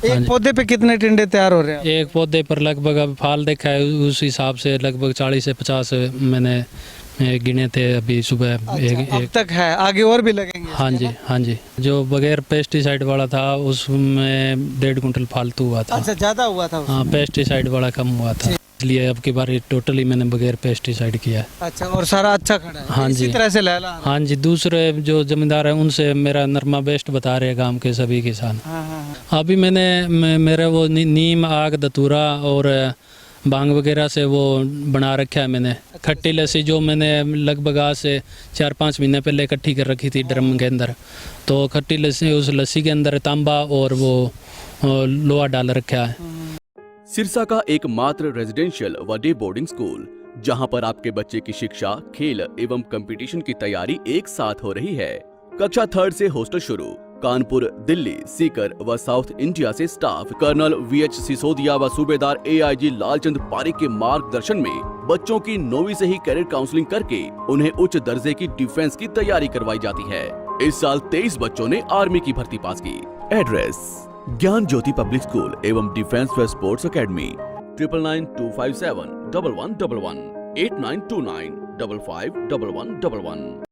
एक पौधे पे कितने टिंडे तैयार हो रहे हैं? एक पौधे पर लगभग अब फाल देखा है उस हिसाब से लगभग 40 से 50 मैंने गिने थे अभी सुबह। अब तक है, आगे और भी लगेंगे? हाँ जी, हाँ जी। जो बगैर पेस्टिसाइड वाला था उसमें 1.5 कुंटल फालतू हुआ था। अच्छा, ज्यादा हुआ था? हाँ, पेस्टिसाइड वाला कम हुआ था, इसलिए अब की बार टोटली मैंने बगैर पेस्टिसाइड किया है। अच्छा, और सारा अच्छा खड़ा है? हाँ जी, इसी तरह से लहला? हाँ जी। दूसरे जो जमींदार हैं उनसे मेरा नरमा बेस्ट बता रहे हैं गांव के सभी किसान। हाँ। अभी मैंने मेरा वो नीम, आग, धतूरा और भांग वगैरह से वो बना रखा है मैंने। खट्टी लस्सी जो मैंने लगभग आज से 4-5 महीने पहले इकट्ठी कर रखी थी ड्रम के अंदर, तो खट्टी लस्सी, उस लस्सी के अंदर तांबा और वो लोहा डाल रखा है। सिरसा का एकमात्र रेजिडेंशियल व डे बोर्डिंग स्कूल, जहां पर आपके बच्चे की शिक्षा, खेल एवं कंपटीशन की तैयारी एक साथ हो रही है। कक्षा 3 से हॉस्टल शुरू। कानपुर, दिल्ली, सीकर व साउथ इंडिया से स्टाफ कर्नल VH सिसोदिया व सूबेदार AIG लालचंद पारिक के मार्गदर्शन में बच्चों की 9वीं से ही कैरियर काउंसलिंग करके उन्हें उच्च दर्जे की डिफेंस की तैयारी करवाई जाती है। इस साल 23 बच्चों ने आर्मी की भर्ती पास की। एड्रेस: ज्ञान ज्योति पब्लिक स्कूल एवं डिफेंस व स्पोर्ट्स अकेडमी। 9992571111 8929551111।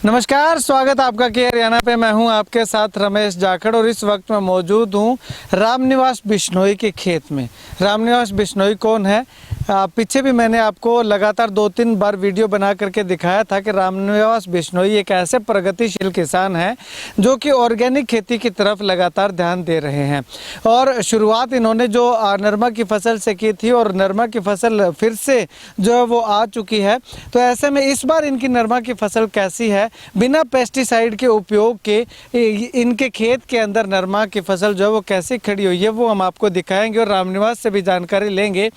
नमस्कार, स्वागत आपका के हरियाणा पे। मैं हूं आपके साथ रमेश जाखड़ और इस वक्त मैं मौजूद हूं रामनिवास बिश्नोई के खेत में। रामनिवास बिश्नोई कौन है? पीछे भी मैंने आपको लगातार 2-3 बार वीडियो बना करके दिखाया था कि रामनिवास बिश्नोई एक ऐसे प्रगतिशील किसान हैं जो कि ऑर्गेनिक खेती की तरफ लगातार ध्यान दे रहे हैं। और शुरुआत इन्होंने जो नरमा की फसल से की थी और नरमा की फसल फिर से जो है वो आ चुकी है। तो ऐसे में इस बार इनकी नरमा की फसल कैसी है, बिना पेस्टिसाइड के उपयोग के इनके खेत के अंदर नरमा की फसल जो है वो कैसी खड़ी हुई है, वो हम आपको दिखाएंगे और रामनिवास से भी जानकारी लेंगे।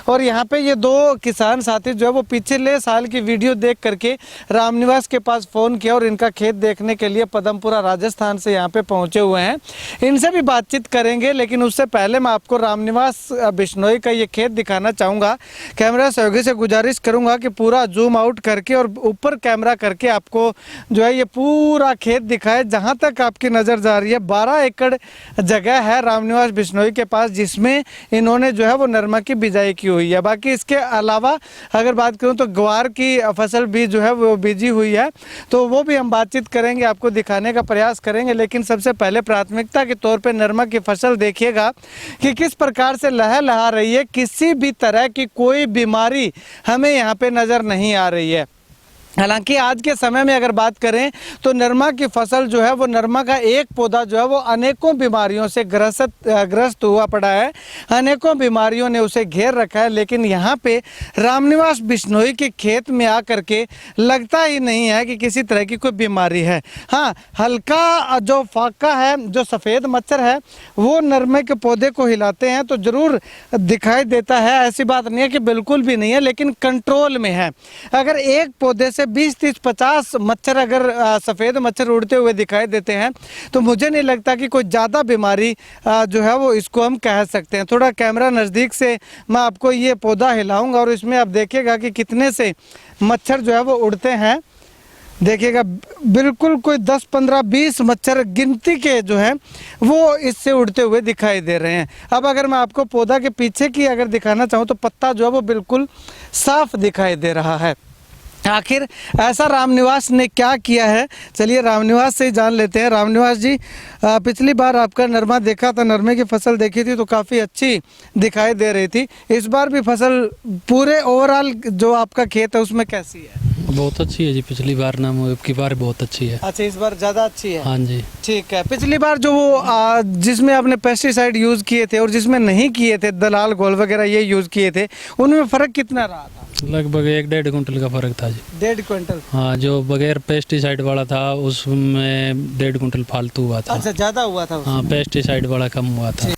और यहाँ पे ये 2 किसान साथी जो है वो पिछले साल की वीडियो देख करके रामनिवास के पास फ़ोन किया और इनका खेत देखने के लिए पदमपुरा राजस्थान से यहाँ पे पहुँचे हुए हैं। इनसे भी बातचीत करेंगे, लेकिन उससे पहले मैं आपको रामनिवास बिश्नोई का ये खेत दिखाना चाहूँगा। कैमरा सहयोगी से गुजारिश करूँगा कि पूरा जूम आउट करके और ऊपर कैमरा करके आपको जो है ये पूरा खेत दिखाए। जहाँ तक आपकी नज़र जा रही है 12 एकड़ जगह है रामनिवास बिश्नोई के पास, जिसमें इन्होंने जो है वो नरमा की बिजाई की हुई है। बाकी इसके अलावा अगर बात करूं तो ग्वार की फसल भी जो है वो बीजी हुई है, तो वो भी हम बातचीत करेंगे, आपको दिखाने का प्रयास करेंगे। लेकिन सबसे पहले प्राथमिकता के तौर पे नरमा की फसल देखिएगा कि किस प्रकार से लहलहा रही है। किसी भी तरह की कोई बीमारी हमें यहाँ पे नज़र नहीं आ रही है। हालांकि आज के समय में अगर बात करें तो नरमा की फसल जो है वो नरमा का एक पौधा जो है वो अनेकों बीमारियों से ग्रस्त हुआ पड़ा है, अनेकों बीमारियों ने उसे घेर रखा है। लेकिन यहाँ पे रामनिवास बिश्नोई के खेत में आकर के लगता ही नहीं है कि किसी तरह की कोई बीमारी है। हाँ, हल्का जो फाका है, जो सफ़ेद मच्छर है, वो नरमे के पौधे को हिलाते हैं तो ज़रूर दिखाई देता है। ऐसी बात नहीं है कि बिल्कुल भी नहीं है, लेकिन कंट्रोल में है। अगर एक पौधे से 20-30-50 मच्छर अगर सफ़ेद मच्छर उड़ते हुए दिखाई देते हैं तो मुझे नहीं लगता कि कोई ज़्यादा बीमारी जो है वो इसको हम कह सकते हैं। थोड़ा कैमरा नज़दीक से मैं आपको ये पौधा हिलाऊंगा और इसमें आप देखिएगा कि कितने से मच्छर जो है वो उड़ते हैं। देखिएगा, बिल्कुल कोई 10-15-20 मच्छर गिनती के जो हैं वो इससे उड़ते हुए दिखाई दे रहे हैं। अब अगर मैं आपको पौधा के पीछे की अगर दिखाना चाहूँ तो पत्ता जो है वो बिल्कुल साफ दिखाई दे रहा है। आखिर ऐसा रामनिवास ने क्या किया है, चलिए रामनिवास से ही जान लेते हैं। रामनिवास जी, पिछली बार आपका नरमा देखा था, नरमे की फसल देखी थी तो काफ़ी अच्छी दिखाई दे रही थी। इस बार भी फसल पूरे ओवरऑल जो आपका खेत है उसमें कैसी है? बहुत अच्छी है जी, पिछली बार ना की बार बहुत अच्छी है। अच्छा, इस बार ज़्यादा अच्छी है? हाँ जी, ठीक है। पिछली बार जो वो जिसमें आपने पेस्टिसाइड यूज़ किए थे और जिसमें नहीं किए थे, दलाल घोल वगैरह ये यूज़ किए थे, उनमें फ़र्क कितना रहा था? लगभग 1-1.5 कुंटल का फर्क था जी। 1.5 क्विंटल? हाँ, जो बगैर पेस्टिसाइड वाला था उसमें 1.5 कुंटल फालतू हुआ था। अच्छा, ज़्यादा हुआ था उसमें? हाँ, पेस्टिसाइड वाला कम हुआ था।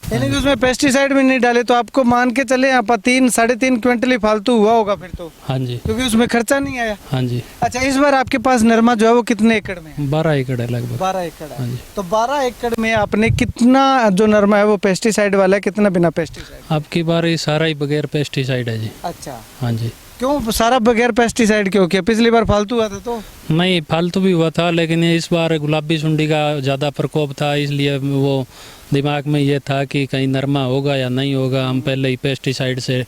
यानी कि उसमें पेस्टिसाइड भी नहीं डाले तो आपको मान के चले यहाँ पर 3-3.5 क्विंटल ही फालतू हुआ होगा फिर तो? हाँ जी, क्योंकि उसमें खर्चा नहीं आया। हाँ जी। अच्छा, इस बार आपके पास नरमा जो है वो कितने एकड़ में है? 12 एकड़ है लगभग। 12 एकड़ है। हाँ जी। तो 12 एकड़ में आपने कितना जो नरमा है वो पेस्टिसाइड वाला है, कितना बिना पेस्टिसाइड? अब की बार ये सारा ही बगैर पेस्टिसाइड है जी। अच्छा, हाँ जी। क्यों सारा बगैर पेस्टिसाइड क्यों किया? पिछली बार फालतू हुआ था तो नहीं, फालतू भी हुआ था, लेकिन इस बार गुलाबी सुंडी का ज़्यादा प्रकोप था, इसलिए वो दिमाग में ये था कि कहीं नरमा होगा या नहीं होगा, हम पहले ही पेस्टिसाइड से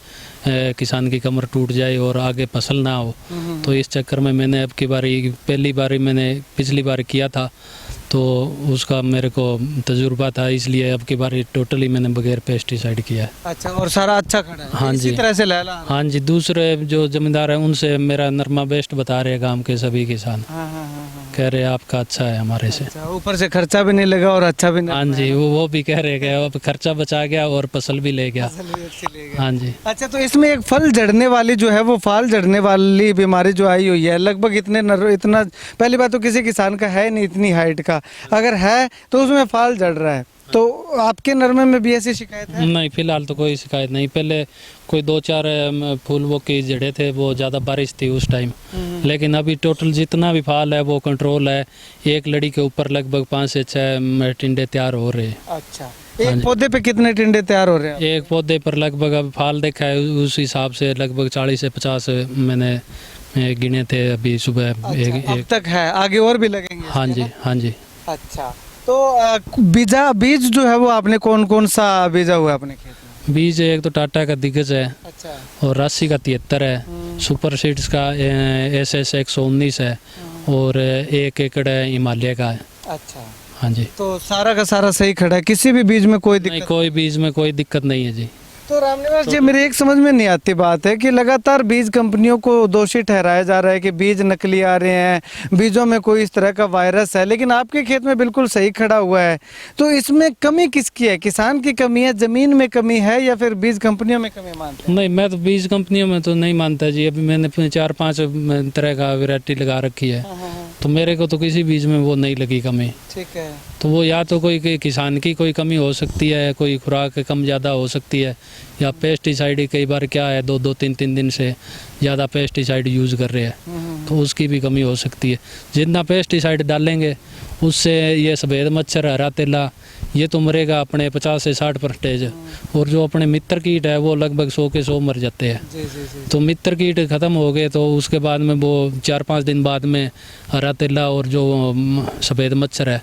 किसान की कमर टूट जाए और आगे फसल ना हो। तो इस चक्कर में मैंने अब की बारी, पहली बारी मैंने पिछली बार किया था तो उसका मेरे को तजुर्बा था, इसलिए अब की बारी टोटली मैंने बगैर पेस्टिसाइड किया है। अच्छा, और सारा अच्छा खड़ा है? हाँ इसी जी। तरह से लहला रहा है? हाँ जी, दूसरे जो जमींदार हैं उनसे मेरा नरमा बेस्ट बता रहे हैं, गांव के सभी किसान हाँ हाँ हाँ हाँ। कह रहे हैं आपका अच्छा है हमारे से। अच्छा, ऊपर से खर्चा भी नहीं लगा और अच्छा भी नहीं। हाँ जी, वो भी कह रहे हैं अब खर्चा बचा गया और फसल भी ले गया। फसल भी अच्छी ले गए। हाँ जी। अच्छा, तो इसमें एक फल झड़ने वाली जो है वो फाल झड़ने वाली बीमारी जो आई हुई है, लगभग इतना पहली बात तो किसी किसान का है नहीं इतनी हाइट का, अगर है तो उसमें फाल झड़ रहा है, तो आपके नरमे में भी ऐसी शिकायत है? नहीं, फिलहाल तो कोई शिकायत नहीं। पहले कोई 2-4 फूल वो के जड़े थे, वो ज़्यादा बारिश थी उस टाइम, लेकिन अभी टोटल जितना भी फाल है वो कंट्रोल है। एक लड़ी के ऊपर लगभग 5 से 6 टिंडे तैयार हो रहे हैं। अच्छा, एक पौधे पे कितने टिंडे तैयार हो रहे हैं? एक पौधे पर लगभग अब फाल देखा है उस हिसाब से लगभग 40 से 50 मैंने गिने थे अभी सुबह। अच्छा, अब तक है, आगे और भी लगेंगे? हाँ जी, हाँ जी। अच्छा, तो बीज जो है वो आपने कौन कौन सा बीजा हुआ है अपने खेत में? बीज एक तो टाटा का दिग्गज है, अच्छा, और राशि का 73 है, सुपर सीड्स का SS 119 है, और 1 एकड़ हिमालय का है। अच्छा, हाँ जी। तो सारा का सारा सही खड़ा है, किसी भी बीज में कोई नहीं, दिक्कत? कोई बीज में कोई दिक्कत नहीं है जी। तो रामनिवास जी, मेरे एक समझ में नहीं आती बात है कि लगातार बीज कंपनियों को दोषी ठहराया जा रहा है कि बीज नकली आ रहे हैं, बीजों में कोई इस तरह का वायरस है, लेकिन आपके खेत में बिल्कुल सही खड़ा हुआ है। तो इसमें कमी किसकी है? किसान की कमी है, जमीन में कमी है, या फिर बीज कंपनियों में कमी मानते हैं? नहीं, मैं तो बीज कंपनियों में तो नहीं मानता जी। अभी मैंने 4-5 तरह का वैरायटी लगा रखी है, तो मेरे को तो किसी बीज में वो नहीं लगी कमी। ठीक है। तो वो या तो कोई किसान की कोई कमी हो सकती है, कोई खुराक कम ज़्यादा हो सकती है, या पेस्टिसाइड ही कई बार क्या है 2-2, 3-3 दिन से ज़्यादा पेस्टिसाइड यूज़ कर रहे हैं, तो उसकी भी कमी हो सकती है। जितना पेस्टिसाइड डालेंगे उससे ये सफ़ेद मच्छर, हरा तेला, ये तो मरेगा अपने 50 से 60%, और जो अपने मित्र कीट है वो लगभग 100 के 100 मर जाते हैं। जी जी जी। तो मित्र कीट ख़त्म हो गए तो उसके बाद में वो 4-5 दिन बाद में हरा तेला और जो सफ़ेद मच्छर है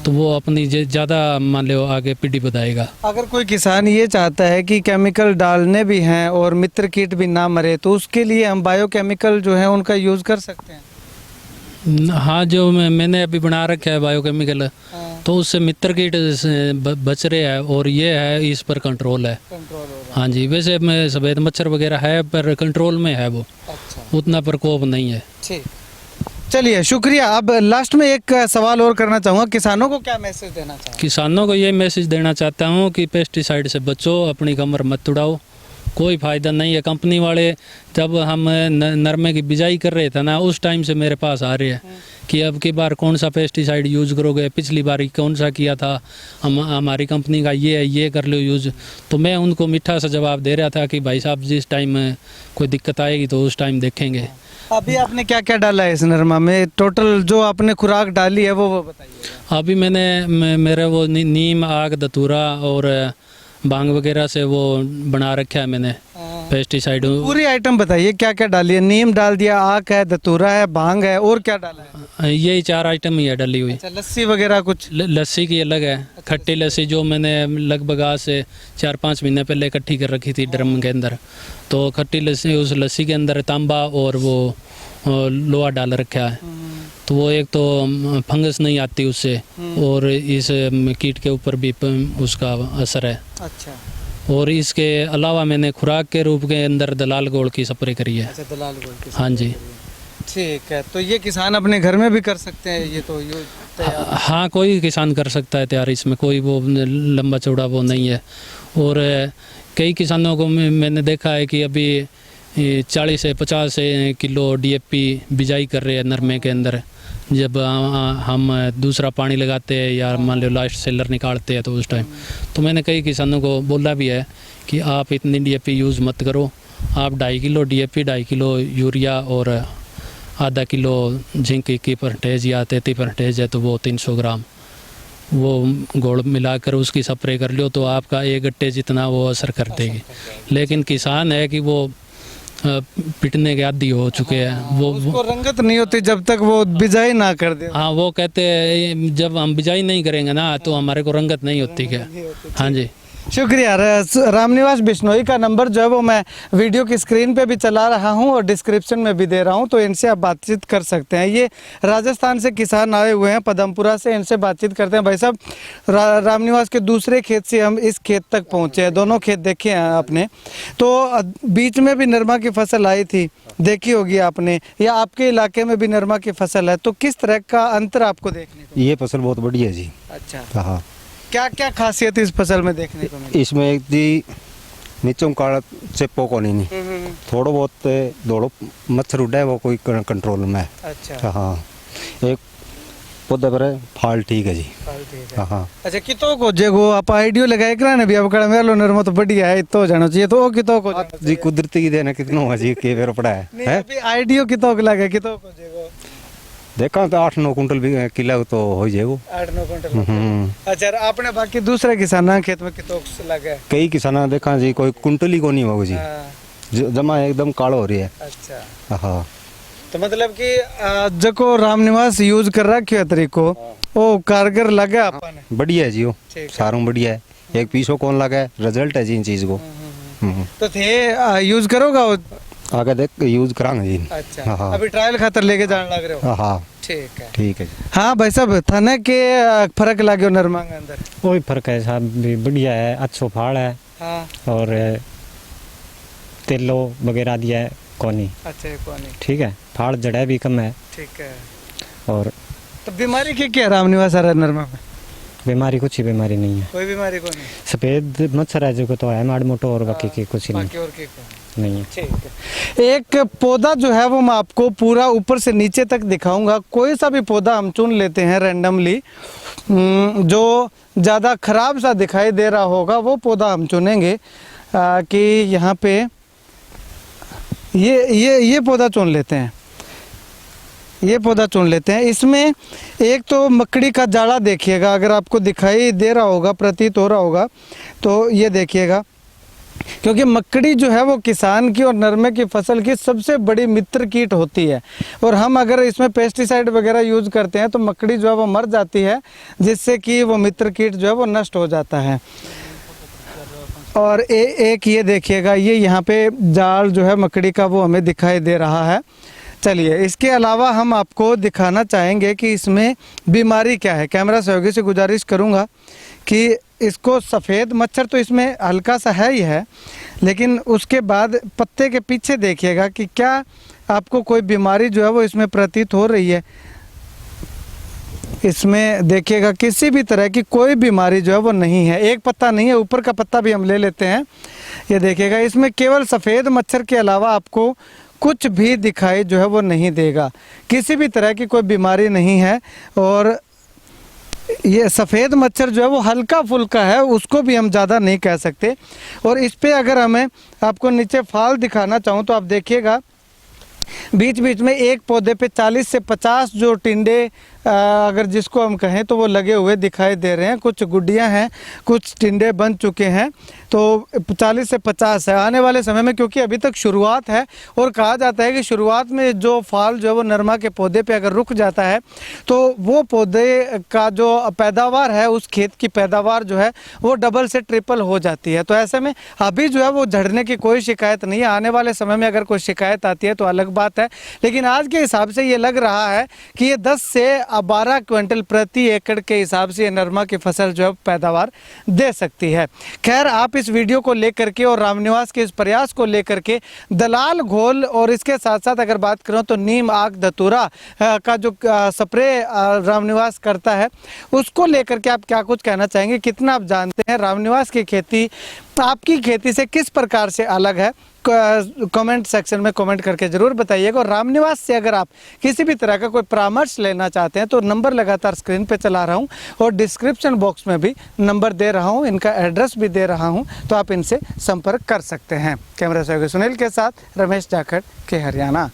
तो वो अपनी ज़्यादा मान लो आगे पीढ़ी बताएगा। अगर कोई किसान ये चाहता है कि केमिकल डालने भी हैं और मित्र कीट भी ना मरे, तो उसके लिए हम बायोकेमिकल जो है उनका यूज़ कर सकते हैं? हाँ, जो मैंने अभी बना रखा है बायोकेमिकल, तो उससे मित्र कीट बच रहे हैं, और ये है इस पर कंट्रोल है। कंट्रोल हो रहा हाँ जी, वैसे में सफ़ेद मच्छर वगैरह है पर कंट्रोल में है, वो है। अच्छा, उतना प्रकोप नहीं है। ठीक, चलिए शुक्रिया। अब लास्ट में एक सवाल और करना चाहूँगा, किसानों को क्या मैसेज देना चाहूँगा? किसानों को ये मैसेज देना चाहता हूँ कि पेस्टिसाइड से बचो, अपनी कमर मत उड़ाओ, कोई फ़ायदा नहीं है। कंपनी वाले जब हम नरमे की बिजाई कर रहे थे ना, उस टाइम से मेरे पास आ रहे हैं कि अब की बार कौन सा पेस्टिसाइड यूज़ करोगे, पिछली बार कौन सा किया था, हमारी कंपनी का ये है, ये कर लो यूज़। तो मैं उनको मीठा सा जवाब दे रहा था कि भाई साहब जिस टाइम कोई दिक्कत आएगी तो उस टाइम देखेंगे। अभी आपने क्या क्या डाला है इस नरमा में? टोटल जो आपने खुराक डाली है वो बताइए। अभी मेरे वो नीम, आग, धतूरा और भांग वगैरह से वो बना रखा है मैंने पेस्टिसाइड। पूरी आइटम बताइए, क्या क्या डाली है? नीम डाल दिया, आक है, धतूरा है, भांग है, और क्या डाला है? यही 4 आइटम ही है डली हुई। अच्छा, लस्सी वगैरह कुछ? लस्सी की अलग है, खट्टी लस्सी जो मैंने लगभग आज से 4-5 महीने पहले इकट्ठी कर रखी थी ड्रम के अंदर। तो खट्टी लस्सी, उस लस्सी के अंदर तांबा और वो लोहा डाल रखा है, तो वो एक तो फंगस नहीं आती उससे, और इस कीट के ऊपर भी उसका असर है। अच्छा, और इसके अलावा मैंने खुराक के रूप के अंदर दलाल गोल्ड की स्प्रे करी है। अच्छा, दलाल गोल्ड की। हाँ जी। ठीक है, तो ये किसान अपने घर में भी कर सकते हैं, ये तो हाँ, कोई किसान कर सकता है तैयार, इसमें कोई वो लंबा चौड़ा वो नहीं है। और कई किसानों को मैंने देखा है कि अभी 40 से 50 किलो DAP बिजाई कर रहे हैं नरमे के अंदर। जब हम दूसरा पानी लगाते हैं या मान लो लास्ट सेलर निकालते हैं तो उस टाइम तो मैंने कई किसानों को बोला भी है कि आप इतनी DAP यूज़ मत करो, आप 2.5 किलो DAP, 2.5 किलो यूरिया और आधा किलो जिंक की परसेंटेज या 33% है तो वो 300 ग्राम वो गोड़ मिलाकर उसकी स्प्रे कर लो, तो आपका 1 गट्टे जितना वो असर कर देगी। लेकिन किसान है कि वो पिटने के आदी हो चुके हैं वो उसको रंगत नहीं होती जब तक वो बिजाई ना कर दे। हाँ, वो कहते हैं जब हम बिजाई नहीं करेंगे ना तो हमारे को रंगत नहीं होती क्या। हाँ जी, शुक्रिया। रामनिवास बिश्नोई का नंबर जो है वो मैं वीडियो की स्क्रीन पे भी चला रहा हूँ और डिस्क्रिप्शन में भी दे रहा हूँ, तो इनसे आप बातचीत कर सकते हैं। ये राजस्थान से किसान आए हुए हैं, पदमपुरा से, इनसे बातचीत करते हैं। भाई साहब, रामनिवास के दूसरे खेत से हम इस खेत तक पहुँचे हैं, दोनों खेत देखे हैं आपने, तो बीच में भी नरमा की फसल आई थी, देखी होगी आपने, या आपके इलाके में भी नरमा की फसल है, तो किस तरह का अंतर आपको देखने को? ये फसल बहुत बढ़िया जी। अच्छा, हाँ, क्या क्या खासियत इस फसल में देखने को मिली? इसमें एक जी नीचों काला चिप्पो को नहीं थोड़ा बहुत दौड़ो मच्छर उड़ा है, वो कोई कंट्रोल में है। अच्छा, हाँ, एक पौधा पर फाल ठीक है जी। ठीक है। हाँ, अच्छा, कितो को जेगो आप आइडियो लगाए करा ने भी अब कड़ा मेलो नरमा तो बढ़िया है, तो जानो चाहिए, तो कितो को जानो जी कुदरती की देना कितना हुआ जी के बेर पड़ा है, नहीं, है? अभी आइडियो कितो को लगे, कितो को जेगो देखा तो 8-9 कुंटल भी किला तो हो जाएगा। 8-9 क्विंटल। अच्छा, आपने बाकी दूसरे किसान खेत में कितो लगे? कई किसान देखा जी कोई कुंटल ही को नहीं होगा जी। हाँ, जमा एकदम कालो हो रही है। अच्छा, हाँ, तो मतलब कि जको रामनिवास यूज कर रखियो तरीको वो कारगर लगे आपने? बढ़िया है जी, वो ठीक है। सारों बढ़िया है, एक पीछो कौन लगा है, रिजल्ट है जी इन चीज को। तो थे यूज करोगा वो? आगे देख यूज करांगे जी। अच्छा, हाँ। अभी ट्रायल खातर लेके जाने लग रहे हो? हाँ, ठीक है। ठीक है जी। हाँ भाई साहब, थाने के फर्क लाग्यो नरमा के अंदर? कोई फर्क है साहब, भी बढ़िया है, अच्छो फाड़ है हाँ, और तेलो वगैरह दिया है कोनी, अच्छा, कोनी, ठीक है, फाड़ जड़ा भी कम है। ठीक है। और तो बीमारी क्या रामनिवास आ रहा है नरमा में? बीमारी कुछ ही बीमारी नहीं है, कोई बीमारी को नहीं? सफेद मच्छर है जो तो है माड़ मोटो, और बाकी की कुछ ही बाकी और की नहीं है। ठीक है। एक पौधा जो है वो मैं आपको पूरा ऊपर से नीचे तक दिखाऊंगा। कोई सा भी पौधा हम चुन लेते हैं रैंडमली, जो ज़्यादा खराब सा दिखाई दे रहा होगा वो पौधा हम चुनेंगे। कि यहाँ पे ये पौधा चुन लेते हैं, ये पौधा चुन लेते हैं। इसमें एक तो मकड़ी का जाड़ा देखिएगा, अगर आपको दिखाई दे रहा होगा, प्रतीत हो रहा होगा, तो ये देखिएगा, क्योंकि मकड़ी जो है वो किसान की और नरमे की फसल की सबसे बड़ी मित्र कीट होती है, और हम अगर इसमें पेस्टिसाइड वगैरह यूज़ करते हैं तो मकड़ी जो है वो मर जाती है, जिससे कि वो मित्र कीट जो है वो नष्ट हो जाता है। और एक ये देखिएगा, ये यहाँ पे जाल जो है मकड़ी का वो हमें दिखाई दे रहा है। चलिए, इसके अलावा हम आपको दिखाना चाहेंगे कि इसमें बीमारी क्या है। कैमरा सहयोगी से गुजारिश करूँगा कि इसको सफ़ेद मच्छर तो इसमें हल्का सा है ही है, लेकिन उसके बाद पत्ते के पीछे देखिएगा कि क्या आपको कोई बीमारी जो है वो इसमें प्रतीत हो रही है। इसमें देखिएगा किसी भी तरह की कोई बीमारी जो है वो नहीं है। एक पत्ता नहीं है, ऊपर का पत्ता भी हम ले लेते हैं। ये देखिएगा, इसमें केवल सफ़ेद मच्छर के अलावा आपको कुछ भी दिखाई जो है वो नहीं देगा, किसी भी तरह की कोई बीमारी नहीं है। और ये सफ़ेद मच्छर जो है वो हल्का फुल्का है, उसको भी हम ज़्यादा नहीं कह सकते। और इस पे अगर हमें आपको नीचे फाल दिखाना चाहूँ तो आप देखिएगा, बीच बीच में एक पौधे पे 40 से 50 जो टिंडे अगर जिसको हम कहें तो वो लगे हुए दिखाई दे रहे हैं। कुछ गुड्डियां हैं, कुछ टिंडे बन चुके हैं, तो 40 से 50 है। आने वाले समय में, क्योंकि अभी तक शुरुआत है और कहा जाता है कि शुरुआत में जो फाल जो है वो नरमा के पौधे पे अगर रुक जाता है तो वो पौधे का जो पैदावार है, उस खेत की पैदावार जो है वो डबल से ट्रिपल हो जाती है। तो ऐसे में अभी जो है वो झड़ने की कोई शिकायत नहीं है। आने वाले समय में अगर कोई शिकायत आती है तो अलग बात है, लेकिन आज के हिसाब से ये लग रहा है कि ये 10 से 12 क्विंटल प्रति एकड़ के हिसाब से नरमा की फसल जो है पैदावार दे सकती है। खैर, आप इस वीडियो को लेकर के और रामनिवास के इस प्रयास को लेकर के दलाल घोल और इसके साथ साथ अगर बात करूं तो नीम आग धतूरा का जो स्प्रे रामनिवास करता है, उसको लेकर के आप क्या कुछ कहना चाहेंगे? कितना आप जानते हैं रामनिवास की खेती आपकी खेती से किस प्रकार से अलग है? कमेंट सेक्शन में कमेंट करके ज़रूर बताइएगा। और रामनिवास से अगर आप किसी भी तरह का कोई परामर्श लेना चाहते हैं तो नंबर लगातार स्क्रीन पे चला रहा हूं और डिस्क्रिप्शन बॉक्स में भी नंबर दे रहा हूं, इनका एड्रेस भी दे रहा हूं, तो आप इनसे संपर्क कर सकते हैं। कैमरा सहयोगी सुनील के साथ रमेश जाखड़ के हरियाणा।